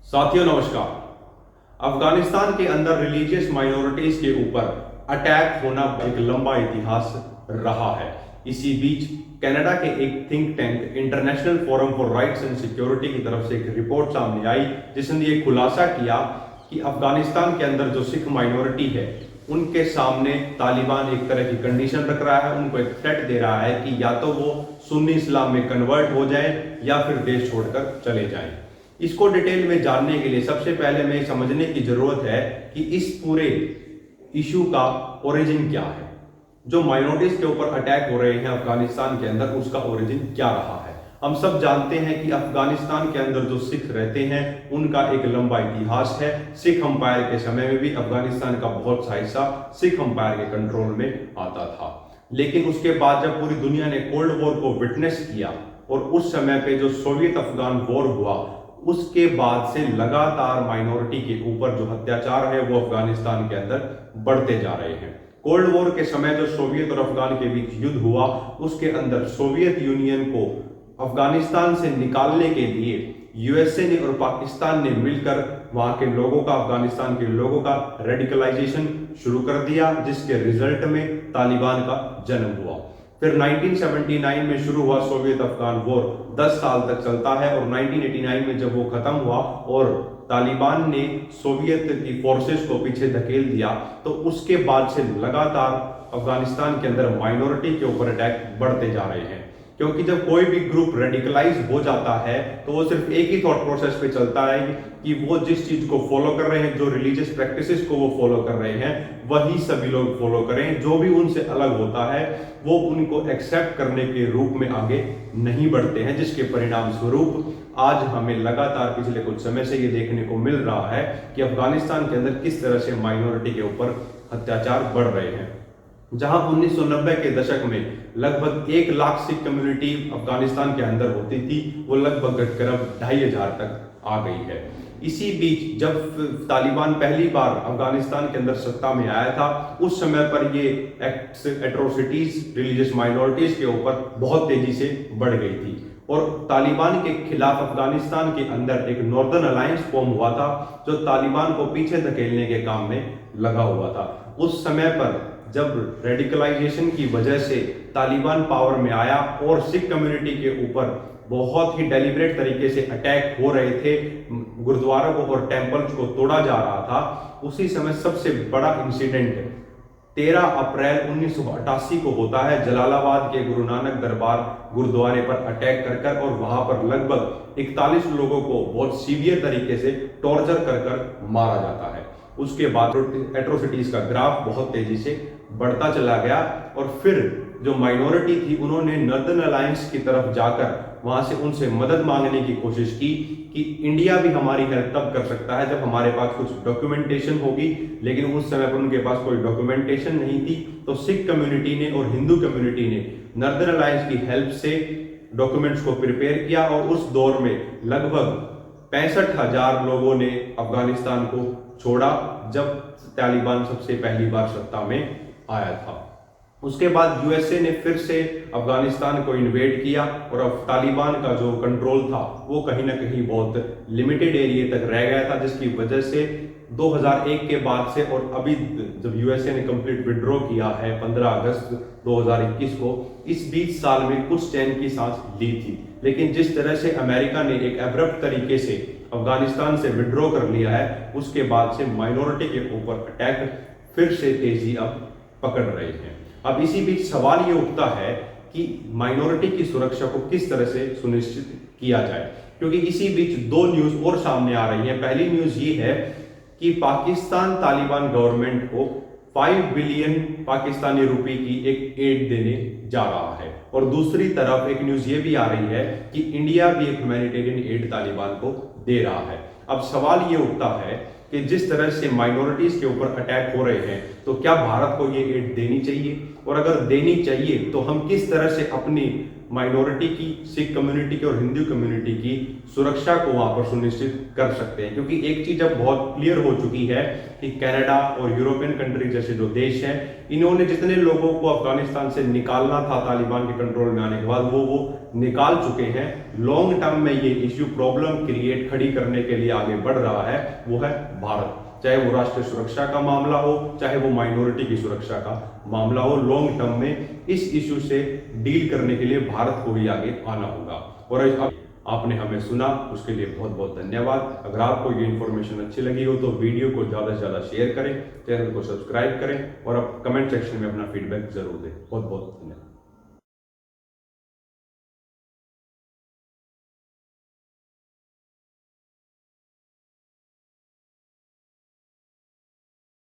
साथियों नमस्कार। अफगानिस्तान के अंदर रिलीजियस माइनॉरिटीज के ऊपर अटैक होना एक लंबा इतिहास रहा है। इसी बीच कनाडा के एक think tank international forum for rights and security की तरफ से एक रिपोर्ट सामने आई जिसने ये खुलासा किया कि अफगानिस्तान के अंदर जो सिख माइनॉरिटी है उनके सामने तालिबान एक तरह की कंडीशन रख रहा है, उनको एक थ्रेट दे रहा है कि या तो वो सुन्नी इस्लाम में कन्वर्ट हो जाए या फिर देश छोड़कर चले जाएं। इसको डिटेल में जानने के लिए सबसे पहले हमें समझने की जरूरत है कि इस पूरे इशू का ओरिजिन क्या है। जो माइनॉरिटीज के ऊपर अटैक हो रहे हैं अफगानिस्तान के अंदर, उसका ओरिजिन क्या रहा है। हम सब जानते हैं कि अफगानिस्तान के अंदर जो सिख रहते हैं उनका एक लंबा इतिहास है। सिख अंपायर के समय में भी अफगानिस्तान का बहुत सा हिस्सा सिख अंपायर के कंट्रोल में आता था, लेकिन उसके बाद जब पूरी दुनिया ने कोल्ड वॉर को विटनेस किया और उस समय पे जो सोवियत अफगान वॉर हुआ, उसके बाद से लगातार माइनॉरिटी के ऊपर जो अत्याचार है वो अफगानिस्तान के अंदर बढ़ते जा रहे हैं। कोल्ड वॉर के समय जो सोवियत और अफगान के बीच युद्ध हुआ, उसके अंदर सोवियत यूनियन को अफगानिस्तान से निकालने के लिए यूएसए ने और पाकिस्तान ने मिलकर वहां के लोगों का, अफगानिस्तान के लोगों का रेडिकलाइजेशन शुरू कर दिया, जिसके रिजल्ट में तालिबान का जन्म हुआ। फिर 1979 में शुरू हुआ सोवियत अफगान वॉर, 10 साल तक चलता है और 1989 में जब वो खत्म हुआ और तालिबान ने सोवियत की फोर्सेस को पीछे धकेल दिया, तो उसके बाद से लगातार अफगानिस्तान के अंदर माइनॉरिटी के ऊपर अटैक बढ़ते जा रहे हैं। क्योंकि जब कोई भी ग्रुप रेडिकलाइज हो जाता है तो वो सिर्फ एक ही थॉट प्रोसेस पे चलता है कि वो जिस चीज को फॉलो कर रहे हैं, जो रिलीजियस प्रैक्टिसेस को वो फॉलो कर रहे हैं, वही सभी लोग फॉलो करें। जो भी उनसे अलग होता है वो उनको एक्सेप्ट करने के रूप में आगे नहीं बढ़ते हैं, जिसके परिणाम स्वरूप आज हमें लगातार पिछले कुछ समय से ये देखने को मिल रहा है कि अफगानिस्तान के अंदर किस तरह से माइनॉरिटी के ऊपर अत्याचार बढ़ रहे हैं। जहां 1990 के दशक में लगभग 1 लाख सिख कम्युनिटी अफगानिस्तान के अंदर होती थी, वो लगभग घटकर अब 2500 तक आ गई है। इसी बीच जब तालिबान पहली बार अफगानिस्तान के अंदर सत्ता में आया था, उस समय पर ये एट्रोसिटीज रिलीजियस माइनॉरिटीज के ऊपर बहुत तेजी से बढ़ गई थी और तालिबान के खिलाफ अफगानिस्तान के अंदर एक नॉर्दर्न अलायंस फॉर्म हुआ था जो तालिबान को पीछे धकेलने के काम में लगा हुआ था। उस समय पर जब रेडिकलाइजेशन की वजह से तालिबान पावर में आया और सिख कम्युनिटी के ऊपर बहुत ही डेलिब्रेट तरीके से अटैक हो रहे थे, गुरुद्वारों को और टेम्पल्स को तोड़ा जा रहा था, उसी समय सबसे बड़ा इंसिडेंट 13 अप्रैल 1988 को होता है। जलालाबाद के गुरु नानक दरबार गुरुद्वारे पर अटैक कर और वहां पर लगभग 41 लोगों को बहुत सीवियर तरीके से टॉर्चर कर मारा जाता है। उसके बाद एट्रोसिटीज का ग्राफ बहुत तेजी से बढ़ता चला गया और फिर जो माइनॉरिटी थी उन्होंने नॉर्दर्न अलायंस की तरफ जाकर वहां से उनसे मदद मांगने की कोशिश की कि इंडिया भी हमारी हेल्प तब कर सकता है जब हमारे पास कुछ डॉक्यूमेंटेशन होगी, लेकिन उस समय पर उनके पास कोई डॉक्यूमेंटेशन नहीं थी। तो सिख कम्युनिटी ने और हिंदू कम्युनिटी ने नॉर्दर्न अलायंस की हेल्प से डॉक्यूमेंट्स को प्रिपेयर किया और उस दौर में लगभग 65,000 लोगों ने अफगानिस्तान को छोड़ा जब तालिबान सबसे पहली बार सत्ता में आया था। उसके बाद यूएसए ने फिर से अफगानिस्तान को इन्वेड किया और अब तालिबान का जो कंट्रोल था वो कहीं ना कहीं बहुत लिमिटेड एरिया तक रह गया था, जिसकी वजह से 2001 के बाद से और अभी जब यूएसए ने कंप्लीट विड्रॉ किया है 15 अगस्त 2021 को, इस 20 साल में कुछ चैन की सांस ली थी। लेकिन जिस तरह से अमेरिका ने एक एब्रप्ट तरीके से अफगानिस्तान से विड्रॉ कर लिया है, उसके बाद से माइनॉरिटी के ऊपर अटैक फिर से तेजी अब पकड़ रहे हैं। अब इसी बीच सवाल ये उठता है कि माइनॉरिटी की सुरक्षा को किस तरह से सुनिश्चित किया जाए, क्योंकि इसी बीच 2 न्यूज और सामने आ रही है। पहली न्यूज ये है कि पाकिस्तान तालिबान गवर्नमेंट को 5 बिलियन पाकिस्तानी रुपए की एक एड देने जा रहा है और दूसरी तरफ एक न्यूज ये भी आ रही है कि इंडिया भी एक ह्यूमैनिटेरियन एड तालिबान को दे रहा है। अब सवाल ये उठता है कि जिस तरह से माइनॉरिटीज के ऊपर अटैक हो रहे हैं, तो क्या भारत को ये एड देनी चाहिए और अगर देनी चाहिए तो हम किस तरह से अपनी माइनॉरिटी की, सिख कम्युनिटी की और हिंदू कम्युनिटी की सुरक्षा को वहां पर सुनिश्चित कर सकते हैं। क्योंकि एक चीज अब बहुत क्लियर हो चुकी है कि कनाडा और यूरोपियन कंट्री जैसे जो देश हैं, इन्होंने जितने लोगों को अफगानिस्तान से निकालना था तालिबान के कंट्रोल में आने के बाद, वो निकाल चुके हैं। लॉन्ग टर्म में ये इश्यू प्रॉब्लम क्रिएट खड़ी करने के लिए आगे बढ़ रहा है, वो है भारत। चाहे वो राष्ट्रीय सुरक्षा का मामला हो, चाहे वो माइनॉरिटी की सुरक्षा का मामला हो, लॉन्ग टर्म में इस इश्यू से डील करने के लिए भारत को ही आगे आना होगा। और अब आपने हमें सुना, उसके लिए बहुत बहुत धन्यवाद। अगर आपको ये इन्फॉर्मेशन अच्छी लगी हो तो वीडियो को ज़्यादा से ज़्यादा शेयर करें, चैनल को सब्सक्राइब करें और अब कमेंट सेक्शन में अपना फीडबैक जरूर दें। बहुत बहुत